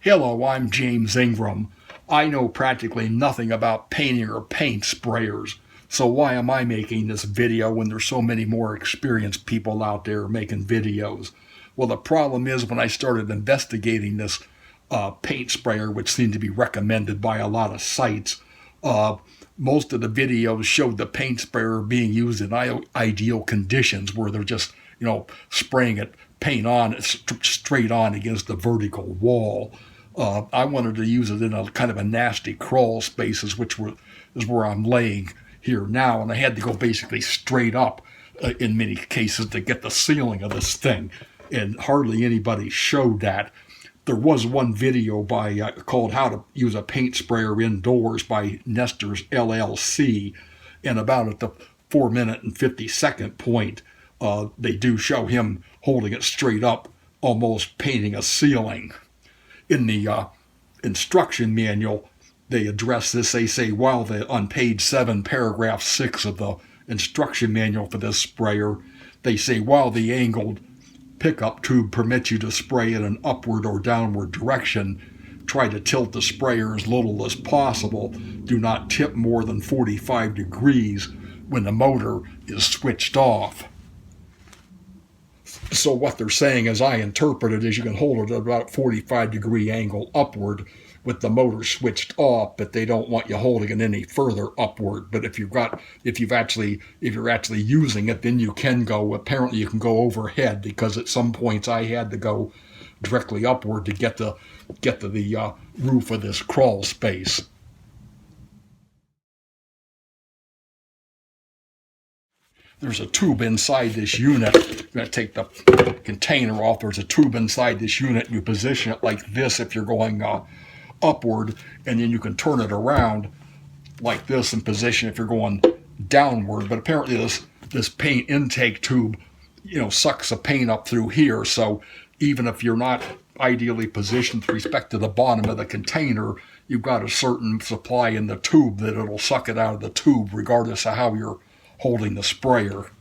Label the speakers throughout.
Speaker 1: Hello, I'm James Ingram. I know practically nothing about painting or paint sprayers, so why am I making this video when there's so many more experienced people out there making videos? Well, the problem is when I started investigating this paint sprayer, which seemed to be recommended by a lot of sites, most of the videos showed the paint sprayer being used in ideal conditions where they're just, spraying it paint on straight on against the vertical wall. I wanted to use it in a kind of a nasty crawl spaces, is where I'm laying here now, and I had to go basically straight up in many cases to get the ceiling of this thing, and hardly anybody showed that. There was one video called How to Use a Paint Sprayer Indoors by Nestrs LLC, and about at the 4-minute and 50-second point, they do show him holding it straight up, almost painting a ceiling. In the instruction manual, they address this. They say, on page 7, paragraph 6 of the instruction manual for this sprayer, they say, while the angled pickup tube permits you to spray in an upward or downward direction, try to tilt the sprayer as little as possible. Do not tip more than 45 degrees when the motor is switched off. So what they're saying, as I interpret it, is you can hold it at about 45-degree angle upward with the motor switched off, but they don't want you holding it any further upward. But if you're actually using it, then you can go. Apparently, you can go overhead, because at some points I had to go directly upward to get to the roof of this crawl space. There's a tube inside this unit. I'm going to take the container off. There's a tube inside this unit. You position it like this if you're going upward, and then you can turn it around like this and position if you're going downward. But apparently this paint intake tube, sucks the paint up through here. So even if you're not ideally positioned with respect to the bottom of the container, you've got a certain supply in the tube that it'll suck it out of the tube regardless of how you're holding the sprayer.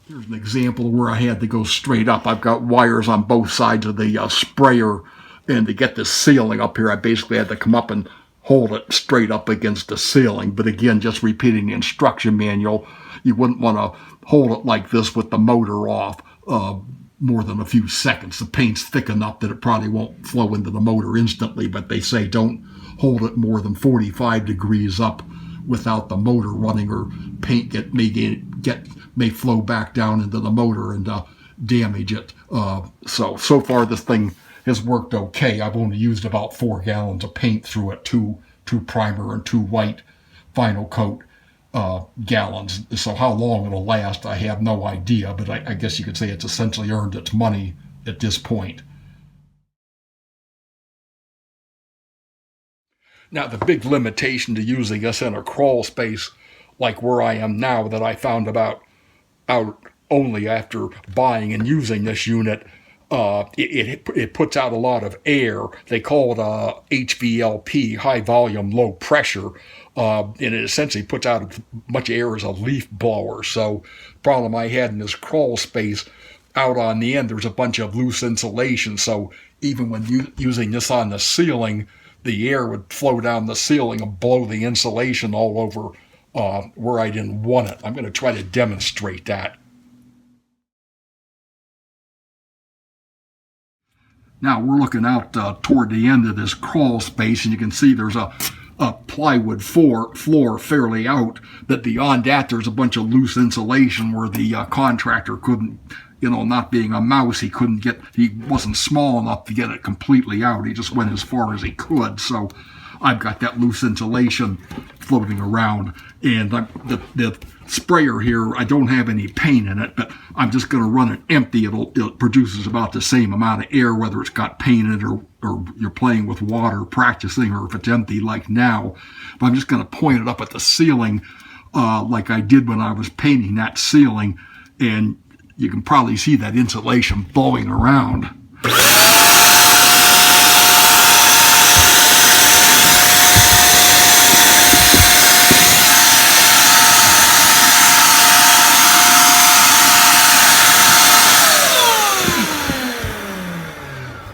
Speaker 1: Here's an example where I had to go straight up. I've got wires on both sides of the sprayer, and to get this ceiling up here, I basically had to come up and hold it straight up against the ceiling. But again, just repeating the instruction manual, you wouldn't want to hold it like this with the motor off more than a few seconds. The paint's thick enough that it probably won't flow into the motor instantly, but they say don't hold it more than 45 degrees up without the motor running, or paint may flow back down into the motor and damage it. So far this thing has worked okay. I've only used about 4 gallons of paint through it, two primer and 2 white final coat gallons. So how long it'll last, I have no idea, but I guess you could say it's essentially earned its money at this point. Now, the big limitation to using this in a crawl space like where I am now, that I found out only after buying and using this unit, it puts out a lot of air. They call it HVLP, high volume, low pressure, and it essentially puts out as much air as a leaf blower. So the problem I had in this crawl space, out on the end, there's a bunch of loose insulation. So even when using this on the ceiling, the air would flow down the ceiling and blow the insulation all over where I didn't want it. I'm going to try to demonstrate that. Now we're looking out toward the end of this crawl space, and you can see there's a plywood floor fairly out, but beyond that there's a bunch of loose insulation where the contractor couldn't, not being a mouse, he wasn't small enough to get it completely out. He just went as far as he could. So I've got that loose insulation floating around, and the sprayer here, I don't have any paint in it, but I'm just going to run it empty. It produces about the same amount of air, whether it's got paint in it or you're playing with water, practicing, or if it's empty like now. But I'm just going to point it up at the ceiling like I did when I was painting that ceiling, and you can probably see that insulation blowing around.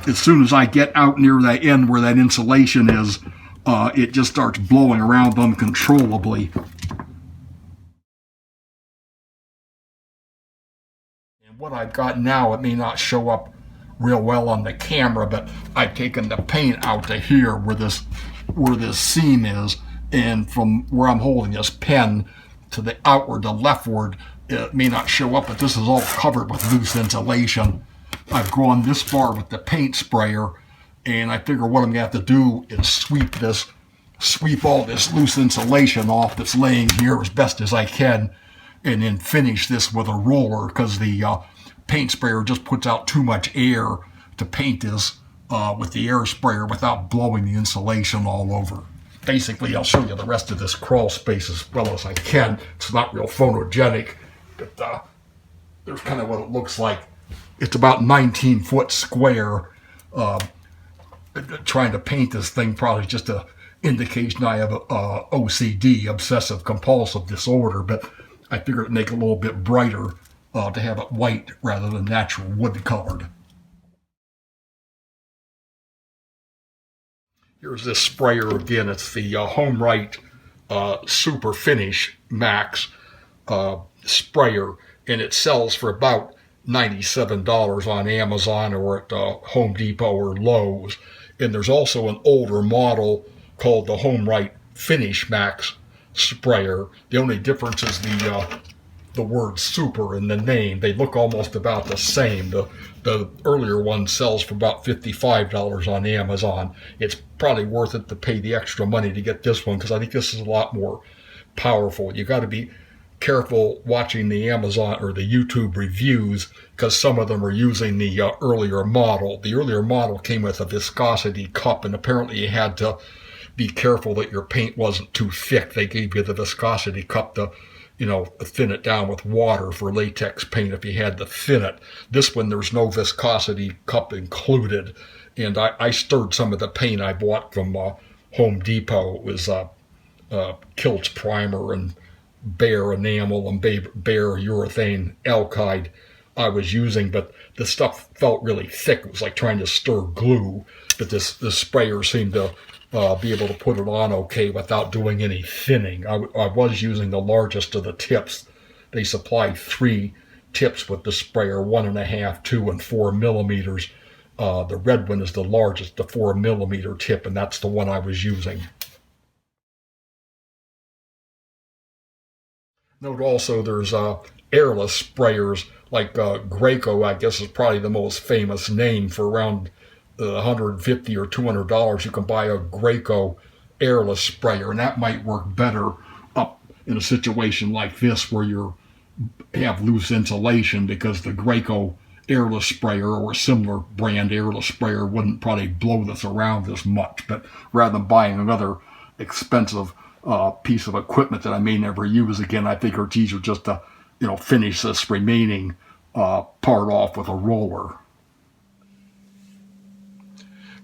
Speaker 1: as soon as I get out near that end where that insulation is, it just starts blowing around uncontrollably. And what I've got now, it may not show up real well on the camera, but I've taken the paint out to here where this seam is, and from where I'm holding this pen to the outward, the leftward, it may not show up, but this is all covered with loose insulation. I've gone this far with the paint sprayer, and I figure what I'm going to have to do is sweep all this loose insulation off that's laying here as best as I can, and then finish this with a roller, because the paint sprayer just puts out too much air to paint this with the air sprayer without blowing the insulation all over. Basically, I'll show you the rest of this crawl space as well as I can. It's not real photogenic, but there's kind of what it looks like. It's about 19 foot square. Trying to paint this thing probably just an indication I have OCD, obsessive compulsive disorder, but I figured it'd make it a little bit brighter to have it white rather than natural wood colored. Here's this sprayer again. It's the HomeRight Super Finish Max sprayer, and it sells for about $97 on Amazon or at Home Depot or Lowe's. And there's also an older model called the HomeRight Finish Max sprayer. The only difference is the word super in the name. They look almost about the same. The earlier one sells for about $55 on Amazon. It's probably worth it to pay the extra money to get this one, because I think this is a lot more powerful. You got to be careful watching the Amazon or the YouTube reviews, because some of them are using the earlier model. The earlier model came with a viscosity cup, and apparently you had to be careful that your paint wasn't too thick. They gave you the viscosity cup to, thin it down with water for latex paint if you had to thin it. This one, there's no viscosity cup included, and I stirred some of the paint I bought from Home Depot. It was Kilt's primer and bare enamel and bare urethane alkyd I was using, but the stuff felt really thick. It was like trying to stir glue, but this sprayer seemed to be able to put it on okay without doing any thinning. I was using the largest of the tips. They supply 3 tips with the sprayer, 1.5, 2, and 4 millimeters. The red one is the largest, the 4 millimeter tip, and that's the one I was using. Note also there's AIRLESS sprayers, like Graco, I guess is probably the most famous name. For around $150 or $200, you can buy a Graco AIRLESS sprayer, and that might work better up in a situation like this where you have loose insulation, because the Graco AIRLESS sprayer or a similar brand AIRLESS sprayer wouldn't probably blow this around as much. But rather than buying another expensive piece of equipment that I may never use again, I figure it's easier just to finish this remaining part off with a roller.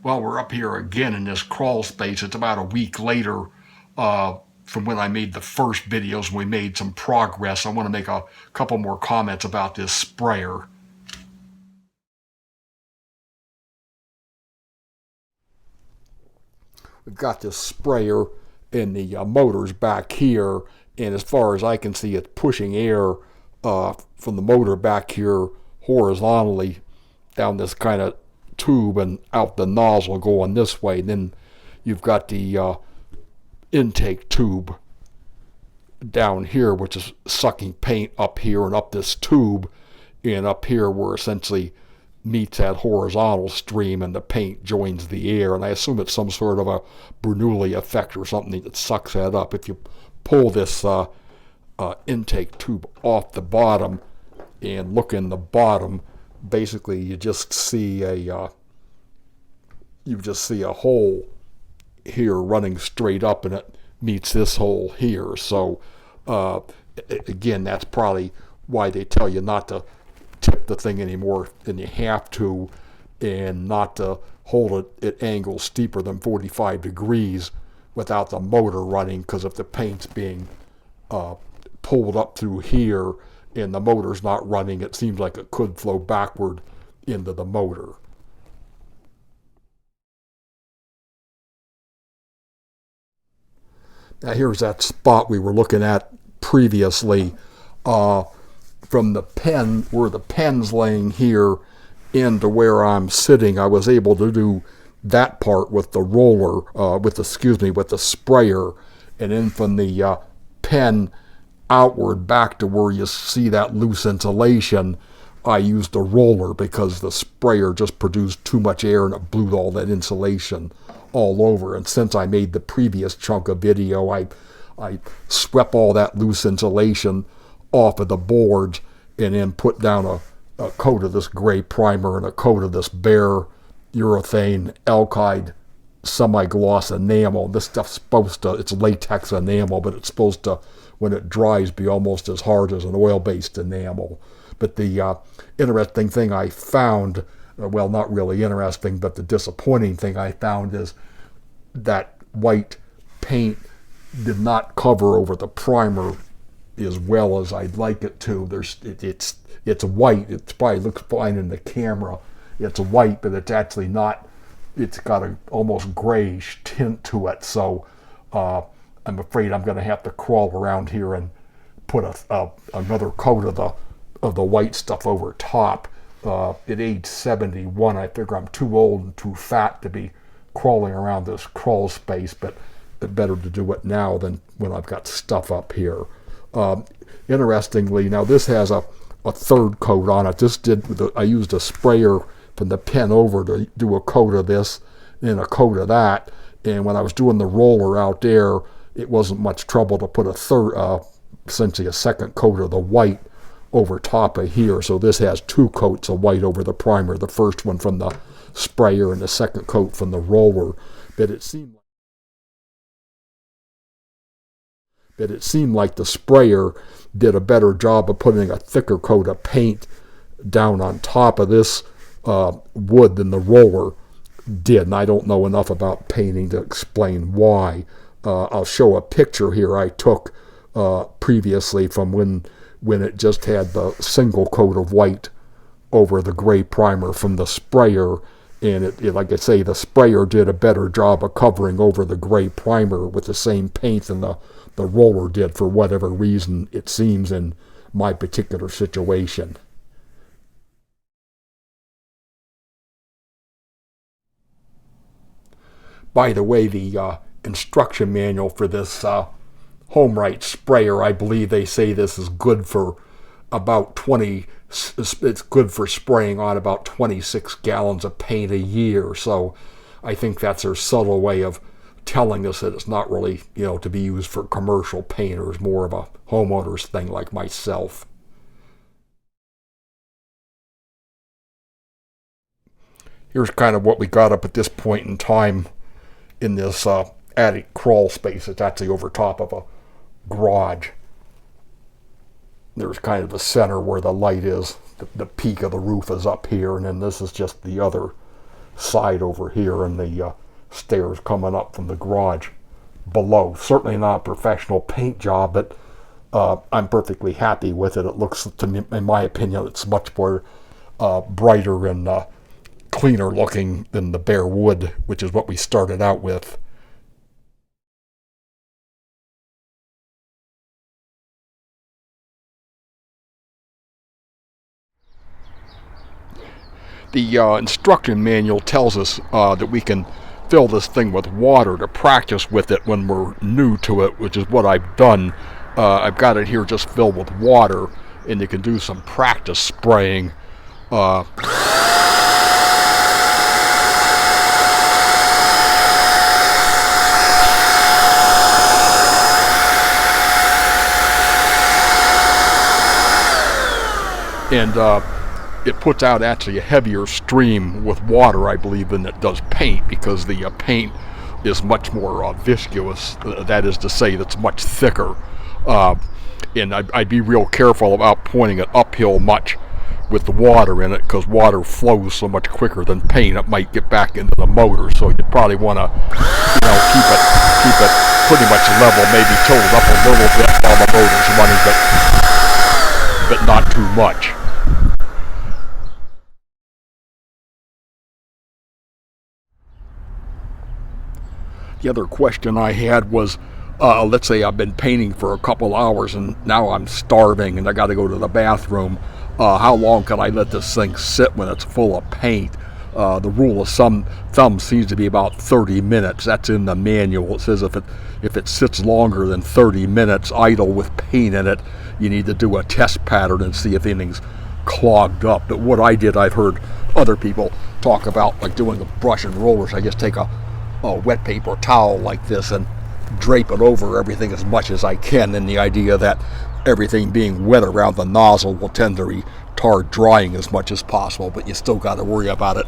Speaker 1: Well, we're up here again in this crawl space. It's about a week later from when I made the first videos. We made some progress. I want to make a couple more comments about this sprayer. We've got this sprayer and the motor's back here, and as far as I can see, it's pushing air from the motor back here horizontally down this kind of tube and out the nozzle going this way. And then you've got the intake tube down here, which is sucking paint up here and up this tube, and up here where essentially meets that horizontal stream and the paint joins the air. And I assume it's some sort of a Bernoulli effect or something that sucks that up. If you pull this intake tube off the bottom and look in the bottom, basically you just see a hole here running straight up, and it meets this hole here. So again, that's probably why they tell you not to tip the thing any more than you have to, and not to hold it at angles steeper than 45 degrees without the motor running, because if the paint's being pulled up through here and the motor's not running, it seems like it could flow backward into the motor. Now here's that spot we were looking at previously. From the pen, where the pen's laying here, into where I'm sitting, I was able to do that part with the roller, with the sprayer, and then from the pen outward back to where you see that loose insulation, I used a roller because the sprayer just produced too much air and it blew all that insulation all over. And since I made the previous chunk of video, I swept all that loose insulation off of the boards and then put down a coat of this gray primer and a coat of this bare urethane alkyd semi-gloss enamel. This stuff's supposed to, it's latex enamel, but it's supposed to, when it dries, be almost as hard as an oil-based enamel. But the interesting thing I found, well, not really interesting, but the disappointing thing I found is that white paint did not cover over the primer as well as I'd like it to. It's white. It probably looks fine in the camera. It's white, but it's actually not. It's got an almost grayish tint to it. So I'm afraid I'm going to have to crawl around here and put another coat of the white stuff over top. At age 71, I figure I'm too old and too fat to be crawling around this crawl space, but better to do it now than when I've got stuff up here. Interestingly, now this has a third coat on it. I used a sprayer from the pen over to do a coat of this and a coat of that. And when I was doing the roller out there, it wasn't much trouble to put essentially a second coat of the white over top of here. So this has two coats of white over the primer, the first one from the sprayer and the second coat from the roller. But it seemed like the sprayer did a better job of putting a thicker coat of paint down on top of this wood than the roller did. And I don't know enough about painting to explain why. I'll show a picture here I took previously from when it just had the single coat of white over the gray primer from the sprayer. And it, like I say, the sprayer did a better job of covering over the gray primer with the same paint than the roller did, for whatever reason, it seems, in my particular situation. By the way, the instruction manual for this HomeRight sprayer, I believe they say this is good for about it's good for spraying on about 26 gallons of paint a year. So I think that's their subtle way of telling us that it's not really, to be used for commercial painters, more of a homeowner's thing like myself. Here's kind of what we got up at this point in time in this attic crawl space. It's actually over top of a garage. There's kind of the center where the light is. The peak of the roof is up here, and then this is just the other side over here, and the stairs coming up from the garage below. Certainly not a professional paint job, but I'm perfectly happy with it. It looks, to me, in my opinion, it's much more brighter and cleaner looking than the bare wood, which is what we started out with. The instruction manual tells us that we can fill this thing with water to practice with it when we're new to it, which is what I've done. I've got it here just filled with water, and you can do some practice spraying. And it puts out actually a heavier stream with water, I believe, than it does paint, because the paint is much more viscous. That is to say, that's much thicker. And I'd be real careful about pointing it uphill much with the water in it, because water flows so much quicker than paint. It might get back into the motor, so you probably want to, keep it pretty much level, maybe tilt it up a little bit while the motor's running, but not too much. The other question I had was, let's say I've been painting for a couple hours and now I'm starving and I got to go to the bathroom. How long can I let this thing sit when it's full of paint? The rule of thumb seems to be about 30 minutes. That's in the manual. It says if it sits longer than 30 minutes idle with paint in it, you need to do a test pattern and see if anything's clogged up. But what I did, I've heard other people talk about, like doing a brush and rollers. I just take a wet paper towel like this and drape it over everything as much as I can, in the idea that everything being wet around the nozzle will tend to retard drying as much as possible, but you still got to worry about it,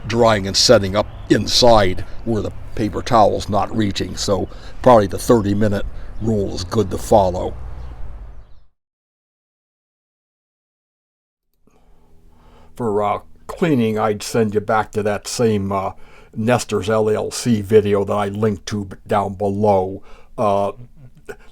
Speaker 1: drying and setting up inside where the paper towel's not reaching. So probably the 30-minute rule is good to follow. For cleaning, I'd send you back to that same Nestrs LLC video that I linked to down below.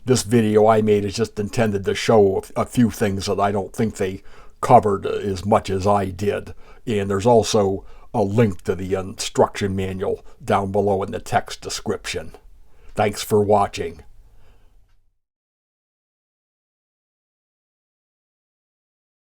Speaker 1: This video I made is just intended to show a few things that I don't think they covered as much as I did. And there's also a link to the instruction manual down below in the text description. Thanks for watching.